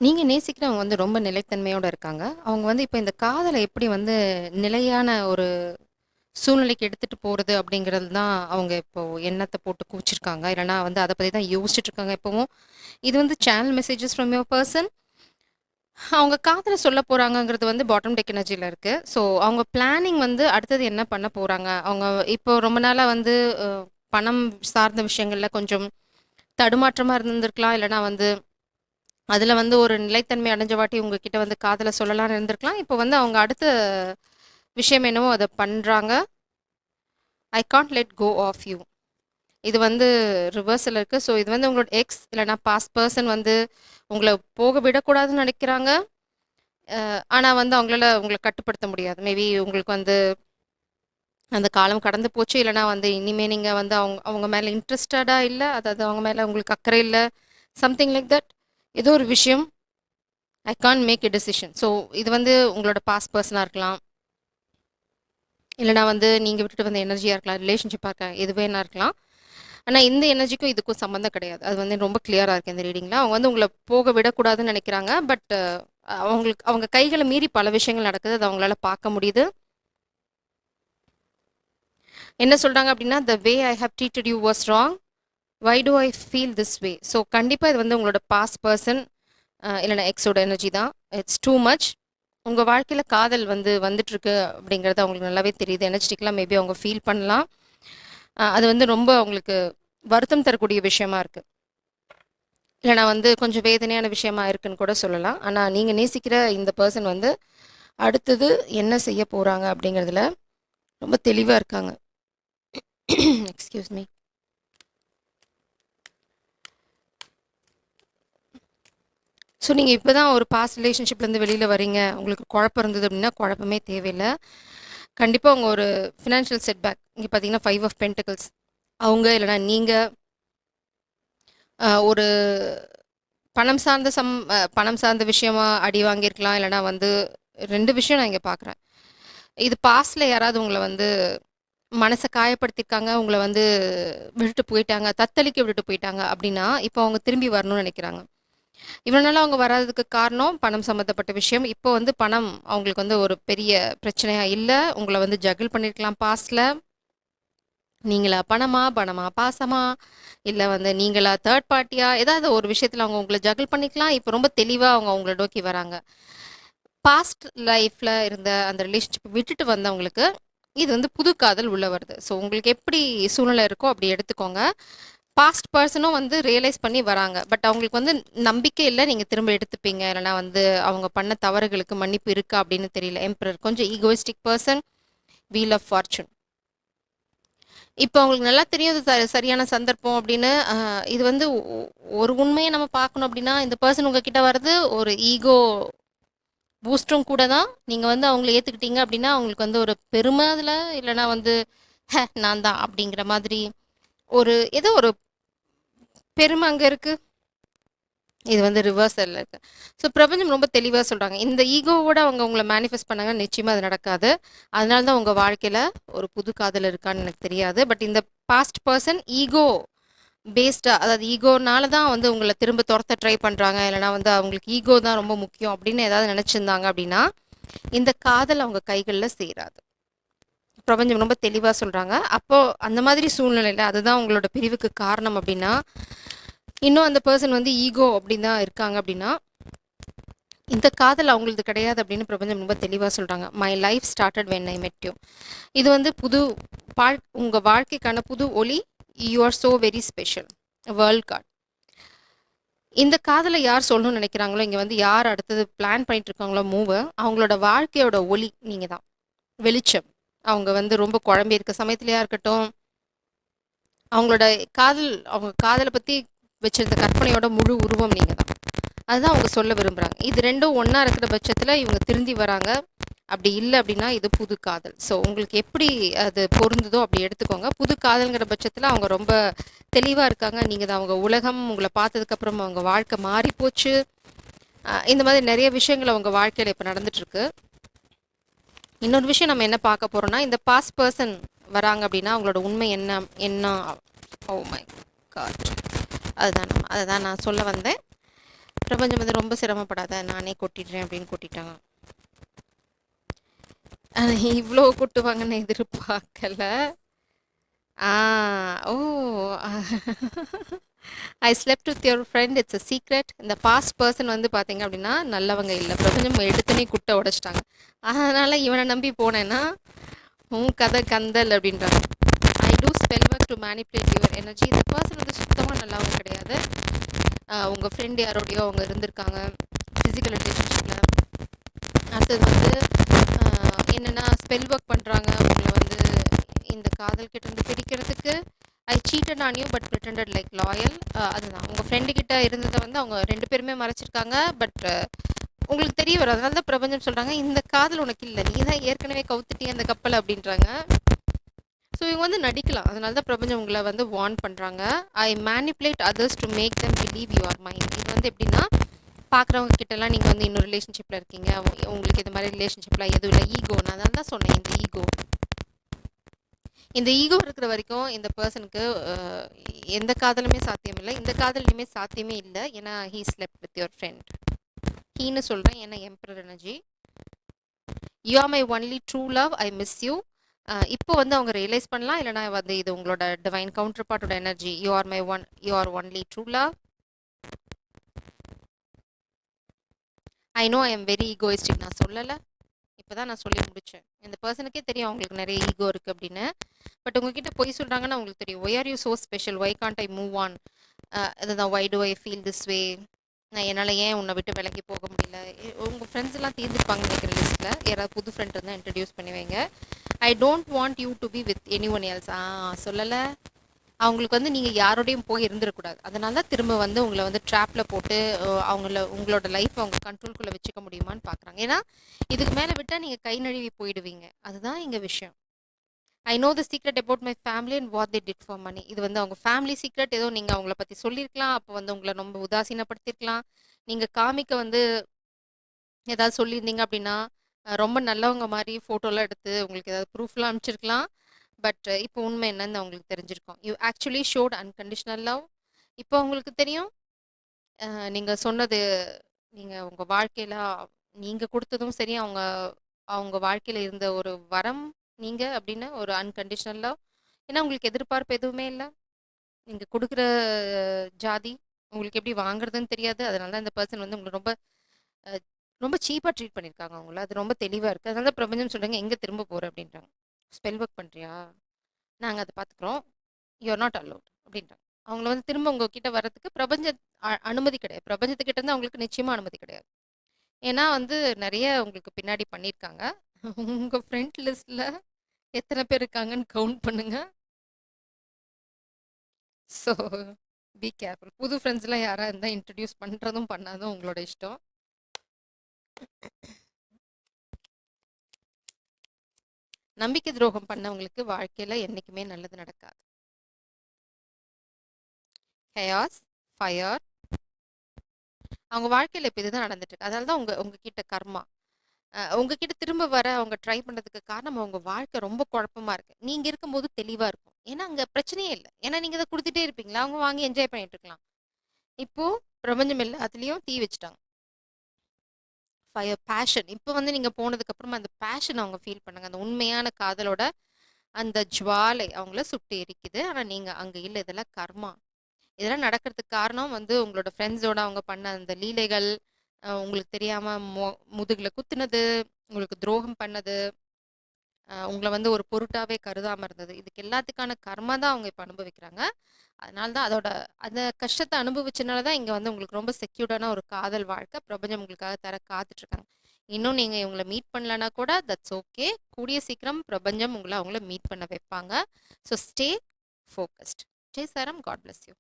நீங்க நேசிக்கிறவங்க வந்து ரொம்ப நிலைத்தன்மையோட இருக்காங்க. அவங்க வந்து இப்ப இந்த காதல எப்படி வந்து நிலையான ஒரு சூழ்நிலைக்கு எடுத்துட்டு போறது அப்படிங்கிறது தான் அவங்க இப்போ எண்ணத்த போட்டு குவிச்சிருக்காங்க. இல்லன்னா வந்து அத பத்தி தான் யோசிச்சுட்டு இருக்காங்க இப்பவும். இது வந்து channel messages from your person. அவங்க காதல சொல்ல போறாங்கங்கிறது வந்து பாட்டம் டெக் எனர்ஜில இருக்கு. ஸோ அவங்க பிளானிங் வந்து அடுத்தது என்ன பண்ண போறாங்க? அவங்க இப்போ ரொம்ப நாளா வந்து அ பணம் சார்ந்த விஷயங்கள்ல கொஞ்சம் தடுமாற்றமா இருந்திருக்கலாம். இல்லன்னா வந்து அதுல வந்து ஒரு நிலைத்தன்மை அடைஞ்ச வாட்டி உங்ககிட்ட வந்து காதல சொல்லலாம்னு இருந்திருக்கலாம். இப்போ வந்து அவங்க அடுத்த விஷயம் என்னவோ அத பண்றாங்க. I can't let go of you. இது வந்து ரிவர்ஸ்ல இருக்கு. ஸோ இது வந்து உங்களோட எக்ஸ் இல்லன்னா பாஸ்ட் பெர்சன் வந்து உங்கள போக விடக்கூடாதுன்னு நெனைக்கிறாங்க. ஆனா வந்து அவங்களால உங்கள கட்டுப்படுத்த முடியாது. மேபி உங்களுக்கு வந்து அந்த காலம் கடந்து போச்சு. இல்லன்னா வந்து இனிமே நீங்க வந்து அவங்க அவங்க மேல இன்ட்ரஸ்டடா இல்ல. அதாவது அவங்க மேல உங்களுக்கு அக்கறை இல்ல. Something like that. ஏதோ ஒரு விஷயம். I can't make a decision. So இது வந்து உங்களோட பாஸ்ட் பெர்சனா இருக்கலாம். இல்லன்னா வந்து நீங்க விட்டுட்டு வந்த எனர்ஜியா இருக்கலாம். ரிலேஷன்ஷிப்பா இருக்கலாம். எது வேணா இருக்கலாம். ஆனா இந்த எனர்ஜிக்கும் இதுக்கும் சம்மந்தம் கிடையாது. அது வந்து ரொம்ப கிளியரா இருக்கு இந்த ரீடிங்ல. அவங்க வந்து உங்கள போக விடக்கூடாதுன்னு நெனைக்கிறாங்க. பட் அவங்களுக்கு அவங்க கைகள மீறி பல விஷயங்கள் நடக்குது. அது அவங்களால பார்க்க முடியுது. என்ன சொல்றாங்க அப்டின்னா, "the way I have treated you was wrong. Why do I feel this way?" So கண்டிப்பா இது வந்து உங்களோட பாஸ்ட் பெர்சன் இல்லன்னா எக்ஸோட எனர்ஜி தான். It's too much. உங்க வாழ்க்கையில காதல் வந்து வந்துட்டுருக்கு அப்படிங்கிறது அவங்களுக்கு நல்லாவே தெரியுது. எனர்ஜெட்டிக்கலா மேபி அவங்க ஃபீல் பண்ணலாம். அது வந்து ரொம்ப அவங்களுக்கு வருத்தம் தரக்கூடிய விஷயமா இருக்கு. இல்லன்னா வந்து கொஞ்சம் வேதனையான விஷயமா இருக்குன்னு கூட சொல்லலாம். ஆனா நீங்க நேசிக்கிற இந்த பெர்சன் வந்து அடுத்தது என்ன செய்ய போறாங்க அப்படிங்கிறதுல ரொம்ப தெளிவா இருக்காங்க. Excuse me. ஸோ நீங்க இப்ப தான் ஒரு பாஸ்ட் ரிலேஷன்ஷிப்லேருந்து வெளியில வரீங்க. உங்களுக்கு குழப்பம் இருந்தது அப்படின்னா, குழப்பமே தேவையில்ல. கண்டிப்பா உங்க ஒரு ஃபினான்ஷியல் செட்பேக் இங்க பார்த்தீங்கன்னா 5 ஆஃப் பென்டக்கிள்ஸ். அவங்க இல்லன்னா நீங்க ஒரு பணம் சார்ந்த விஷயமா அடி வாங்கியிருக்கலாம். இல்லன்னா வந்து 2 விஷயம் நான் இங்க பார்க்குறேன். இது பாஸ்ட்ல யாராவது உங்கள வந்து மனச காயப்படுத்தியிருக்காங்க, உங்கள வந்து விட்டுட்டு போயிட்டாங்க, தத்தளிக்க விட்டுட்டு போயிட்டாங்க அப்படின்னா, இப்போ அவங்க திரும்பி வரணும்னு நெனைக்கிறாங்க. இவ்வளோ நாளா அவங்க வராததுக்கு காரணம் பணம் சம்மந்தப்பட்ட விஷயம். இப்போ வந்து பணம் அவங்களுக்கு வந்து ஒரு பெரிய பிரச்சனையா இல்ல. உங்கள வந்து ஜகிள் பண்ணியிருக்கலாம் பாஸ்ட்ல. நீங்களா பணமா? பணமா பாசமா? இல்ல வந்து நீங்களா தேர்ட் பார்ட்டியா? ஏதாவது ஒரு விஷயத்துல அவங்க உங்கள ஜகிள் பண்ணிக்கலாம். இப்ப ரொம்ப தெளிவா அவங்க உங்கள நோக்கி வராங்க. பாஸ்ட் லைஃப்ல இருந்த அந்த ரிலேஷன்ஷிப் விட்டுட்டு வந்தவங்களுக்கு, இது வந்து புது காதல் உள்ள வருது. ஸோ உங்களுக்கு எப்படி சூழ்நிலை இருக்கோ அப்படி எடுத்துக்கோங்க. பாஸ்ட் பெர்சனும் வந்து ரியலைஸ் பண்ணி வராங்க. பட் அவங்களுக்கு வந்து நம்பிக்கை இல்ல. நீங்க திரும்ப எடுத்துப்பீங்க. இல்லன்னா வந்து அவங்க பண்ண தவறுகளுக்கு மன்னிப்பு இருக்கா அப்படின்னு தெரியல. எம்பரர் கொஞ்சம் egoistic person. Wheel of fortune. இப்ப அவங்களுக்கு நல்லா தெரியும் இது சரியான சந்தர்ப்பம் அப்படின்னு. இது வந்து ஒரு உண்மைய நம்ம பார்க்கணும் அப்படின்னா, இந்த பெர்சன் உங்ககிட்ட வர்றது ஒரு ஈகோ பூஸ்ட்டும் கூட தான். நீங்க வந்து அவங்கள ஏத்துக்கிட்டீங்க அப்படின்னா, அவங்களுக்கு வந்து ஒரு பெருமை அதுல, இல்லன்னா வந்து நான் தான் அப்படிங்கிற மாதிரி ஒரு ஏதோ ஒரு பெருமை அங்க இருக்கு. இது வந்து ரிவர்சல்ல இருக்கு. ஸோ பிரபஞ்சம் ரொம்ப தெளிவா சொல்றாங்க. இந்த ஈகோவோட அவங்க உங்கள மேனிஃபெஸ்ட் பண்ணாங்கன்னா, நிச்சயமா அது நடக்காது. அதனால தான் உங்க வாழ்க்கையில ஒரு புது காதல் இருக்கான்னு எனக்கு தெரியாது. பட் இந்த பாஸ்ட் பெர்சன் ஈகோ பேஸ்டா அதாவது ஈகோனால தான் வந்து உங்கள திரும்ப தொரத்த ட்ரை பண்றாங்க. இல்லன்னா வந்து அவங்களுக்கு ஈகோ தான் ரொம்ப முக்கியம் அப்படின்னு ஏதாவது நெனச்சிருந்தாங்க அப்படின்னா, இந்த காதல் அவங்க கைகள்ல சேராது. பிரபஞ்சம் ரொம்ப தெளிவா சொல்றாங்க. அப்போ அந்த மாதிரி சூழ்நிலையில அதுதான் உங்களோட பிரிவுக்கு காரணம் அப்படின்னா, இன்னும் அந்த பெர்சன் வந்து ஈகோ அப்படின்னு தான் இருக்காங்க அப்படின்னா, இந்த காதல் அவங்களது கிடையாது அப்படின்னு பிரபஞ்சம் ரொம்ப தெளிவா சொல்றாங்க. My life started when I மெட் யூ. இது வந்து உங்க வாழ்க்கைக்கான புது ஒளி. You are so very special. World card. இந்த காதல யார் சொல்லணும்னு நினைக்கிறாங்களோ, இங்க வந்து யார் அடுத்தது பிளான் பண்ணிட்டு இருக்காங்களோ மூவ, அவங்களோட வாழ்க்கையோட ஒளி நீங்க தான். வெளிச்சம். அவங்க வந்து ரொம்ப குழம்பி இருக்க சமயத்திலயா இருக்கட்டும், அவங்களோட அவங்க காதல பத்தி வச்சிருந்த கற்பனையோட முழு உருவம் நீங்க தான். அதுதான் அவங்க சொல்ல விரும்புறாங்க. இது 2ம் ஒண்ணா இருக்கிற பட்சத்துல இவங்க திருந்தி வராங்க. அப்படி இல்ல அப்படின்னா, இது புது காதல். ஸோ உங்களுக்கு எப்படி அது பொருந்துதோ அப்படி எடுத்துக்கோங்க. புது காதல்ங்கிற பட்சத்துல அவங்க ரொம்ப தெளிவா இருக்காங்க. நீங்க தான் அவங்க உலகம். உங்கள பார்த்ததுக்கு அப்புறம் அவங்க வாழ்க்கை மாறி போச்சு. இந்த மாதிரி நெறைய விஷயங்கள் அவங்க வாழ்க்கையில இப்ப நடந்துட்டு இருக்கு. இன்னொரு விஷயம் நம்ம என்ன பார்க்க போறோம்னா, இந்த பாஸ்ட் பெர்சன் வராங்க அப்படின்னா, அவங்களோட உண்மை என்ன என்ன ஓ மை காட்! அதுதான் நான் சொல்ல வந்தேன். பிரபஞ்சம் வந்து ரொம்ப சிரமப்படாத நானே கொட்டிடுறேன் அப்படின்னு கொட்டிட்டாங்க. இவ்ளோ கொட்டுவாங்கன்னு எதிர்பார்க்கல. Ah oh! I slept with your friend it's a secret. இந்த பாஸ்ட் பெர்சன் வந்து பார்த்தீங்க அப்படின்னா, நல்லவங்க இல்ல. பிரபஞ்சம் எடுத்தோனே குட்ட உடைச்சுட்டாங்க. அதனால இவன நம்பி போனேன்னா, உன் கதை கந்தல் அப்படின்றாங்க. I do spell work to manipulate your energy. இந்த பர்சன் வந்து சுத்தமா நல்லவங்க கிடையாது. உங்க ஃப்ரெண்ட் யாரோடையோ அவங்க இருந்திருக்காங்க. ஃபிசிக்கல் ரிலேஷன்ஷிப்ல. அடுத்தது வந்து என்னன்னா ஸ்பெல் ஒர்க் பண்றாங்க. உங்கள வந்து இந்த காதல் கிட்ட இருந்து பிரிக்கிறதுக்கு. I cheated on you but pretended like loyal. அதுதான் உங்க ஃப்ரெண்டு கிட்ட இருந்ததை வந்து அவங்க 2 பேருமே மறைச்சிருக்காங்க. பட் உங்களுக்கு தெரிய வரும். அதனால தான் பிரபஞ்சம் சொல்றாங்க, இந்த காதல் உனக்கு இல்ல. நீ தான் ஏற்கனவே கவுத்துட்டிய அந்த கப்பல் அப்படின்றாங்க. ஸோ இவங்க வந்து நடிக்கலாம். அதனால தான் பிரபஞ்சம் உங்களை வந்து வார்ன் பண்றாங்க. I manipulate others to make them believe you are mind. இது வந்து எப்படின்னா, பார்க்குறவங்க கிட்டலாம் நீங்கள் வந்து இன்னும் ரிலேஷன்ஷிப்பில் இருக்கீங்க, உங்களுக்கு இது மாதிரி ரிலேஷன்ஷிப்லாம் எதுவும் இல்லை, ஈகோ. நான் அதான் தான் சொன்னேன், இந்த ஈகோ இருக்கிற வரைக்கும் இந்த பர்சனுக்கு எந்த காதலுமே சாத்தியம் இல்லை. இந்த காதல் இனிமேல் சாத்தியமே இல்லை. ஏன்னா he slept with your friend. ஹீன்னு சொல்கிறேன், ஏன்னா emperor energy. You are my only true love, I miss you. இப்போ வந்து அவங்க ரியலைஸ் பண்ணலாம், இல்லைனா வந்து இது உங்களோட டிவைன் கவுண்டர் பார்ட்டோட energy. You are only true love. I know I am very egoistic. நான் சொல்லலை, இப்போ தான் நான் சொல்லி முடித்தேன். இந்த பர்சனுக்கே தெரியும் அவங்களுக்கு நிறைய ஈகோ இருக்குது அப்படின்னு. பட் உங்ககிட்ட பொய் சொல்கிறாங்கன்னு உங்களுக்கு தெரியும். Why are you so special, why can't I move on. அதுதான் why do I feel this way. நான் என்னால் ஏன் உன்னை விட்டு விலகி போக முடியல. உங்கள் ஃப்ரெண்ட்ஸ் எல்லாம் தீர்ந்துருப்பாங்க நினைக்கிற லிஸ்ட்டில். யாராவது புது ஃப்ரெண்ட் இருந்தால் இன்ட்ரடியூஸ் பண்ணி வைங்க. I don't want you to be with any one else. சொல்லலை. அவங்களுக்கு வந்து நீங்கள் யாரோடையும் போய் இருந்துடக்கூடாது. அதனால தான் திரும்ப வந்து உங்களை வந்து ட்ராப்பில் போட்டு உங்களோட லைஃப் அவங்க கண்ட்ரோல்குள்ளே வச்சுக்க முடியுமான்னு பார்க்குறாங்க. ஏன்னா இதுக்கு மேலே விட்டால் நீங்கள் கை நழுவி போயிடுவீங்க. அதுதான் இங்கே விஷயம். I know the secret about my family and what they did for money. இது வந்து அவங்க ஃபேமிலி சீக்ரெட். ஏதோ நீங்கள் அவங்கள பற்றி சொல்லியிருக்கலாம், அப்போ வந்து உங்களை ரொம்ப உதாசீனப்படுத்திருக்கலாம். நீங்கள் காமிக்க வந்து ஏதாவது சொல்லியிருந்தீங்க அப்படின்னா, ரொம்ப நல்லவங்க மாதிரி ஃபோட்டோலாம் எடுத்து உங்களுக்கு ஏதாவது ப்ரூஃப்லாம் அனுப்பிச்சிருக்கலாம். பட் இப்போ உண்மை என்னன்னு அவங்களுக்கு தெரிஞ்சிருக்கும். You actually showed unconditional love. இப்போ உங்களுக்கு தெரியும். நீங்கள் சொன்னது, நீங்கள் உங்கள் வாழ்க்கையில் நீங்கள் கொடுத்ததும் சரி, அவங்க அவங்க வாழ்க்கையில் இருந்த ஒரு வரம் நீங்கள் அப்படின்னு ஒரு அன்கண்டிஷனல் லவ். ஏன்னா உங்களுக்கு எதிர்பார்ப்பு எதுவுமே இல்லை. நீங்கள் கொடுக்குற ஜாதி உங்களுக்கு எப்படி வாங்குறதுன்னு தெரியாது. அதனால தான் இந்த பர்சன் வந்து உங்களை ரொம்ப ரொம்ப சீப்பாக ட்ரீட் பண்ணியிருக்காங்க அவங்கள. அது ரொம்ப தெளிவாக இருக்குது. அதனால தான் பிரபஞ்சம் சொல்கிறாங்க, எங்கே திரும்ப போகிற அப்படின்றாங்க. ஸ்பெல் ஒர்க் பண்ணுறியா, நாங்கள் அதை பார்த்துக்குறோம், யூஆர் நாட் அலோட் அப்படின்றாங்க. அவங்கள வந்து திரும்ப உங்ககிட்ட வர்றதுக்கு அனுமதி கிடையாது. பிரபஞ்சத்துக்கிட்ட இருந்து அவங்களுக்கு நிச்சயமாக அனுமதி கிடையாது. ஏன்னா வந்து நிறைய உங்களுக்கு பின்னாடி பண்ணியிருக்காங்க. உங்கள் ஃப்ரெண்ட் லிஸ்ட்டில் எத்தனை பேர் இருக்காங்கன்னு கவுண்ட் பண்ணுங்க. So be careful. புது ஃப்ரெண்ட்ஸ்லாம் யாராக இருந்தால் இன்ட்ரடியூஸ் பண்ணுறதும் பண்ணாதும் உங்களோட இஷ்டம். நம்பிக்கை துரோகம் பண்ணவங்களுக்கு வாழ்க்கையில என்னைக்குமே நல்லது நடக்காது. chaos, fire. அவங்க வாழ்க்கையில இப்போ இதுதான் நடந்துட்டு இருக்கு. அதனால தான் உங்ககிட்ட கர்மா. உங்ககிட்ட திரும்ப வர அவங்க ட்ரை பண்றதுக்கு காரணம், அவங்க வாழ்க்கை ரொம்ப குழப்பமா இருக்கு. நீங்க இருக்கும்போது தெளிவா இருக்கும். ஏன்னா அங்க பிரச்சனையே இல்லை. ஏன்னா நீங்க அதை கொடுத்துட்டே இருப்பீங்களா, அவங்க வாங்கி என்ஜாய் பண்ணிட்டு இருக்கலாம். இப்போ பிரபஞ்சம் எல்லாத்துலயும் தீ வச்சுட்டாங்க. Fire, passion. இப்போ வந்து நீங்க போனதுக்கு அப்புறமா அந்த பேஷன் அவங்க ஃபீல் பண்ணுங்க. அந்த உண்மையான காதலோட அந்த ஜுவாலை அவங்கள சுட்டு எரிக்குது. ஆனா நீங்க அங்க இல்லை. இதெல்லாம் கர்மா. இதெல்லாம் நடக்கிறதுக்கு காரணம் வந்து உங்களோட ஃப்ரெண்ட்ஸோட அவங்க பண்ண அந்த லீலைகள், உங்களுக்கு தெரியாம முதுகுல குத்துனது, உங்களுக்கு துரோகம் பண்ணது, உங்களை வந்து ஒரு பொருட்டாவே கருதாம இருந்தது. இதுக்கு எல்லாத்துக்கான கர்மா தான் அவங்க இப்போ அனுபவிக்கிறாங்க. அதனால தான் அந்த கஷ்டத்தை அனுபவிச்சனால தான் இங்கே வந்து உங்களுக்கு ரொம்ப செக்யூர்டான ஒரு காதல் வாழ்க்கை பிரபஞ்சம் உங்களுக்காக தர காத்துட்டு இருக்காங்க. இன்னும் நீங்க இவங்களை மீட் பண்ணலன்னா கூட தட்ஸ் ஓகே. கூடிய சீக்கிரம் பிரபஞ்சம் உங்களை அவங்கள மீட் பண்ண வைப்பாங்க. So stay focused. ஜெய் சாரம். God bless you.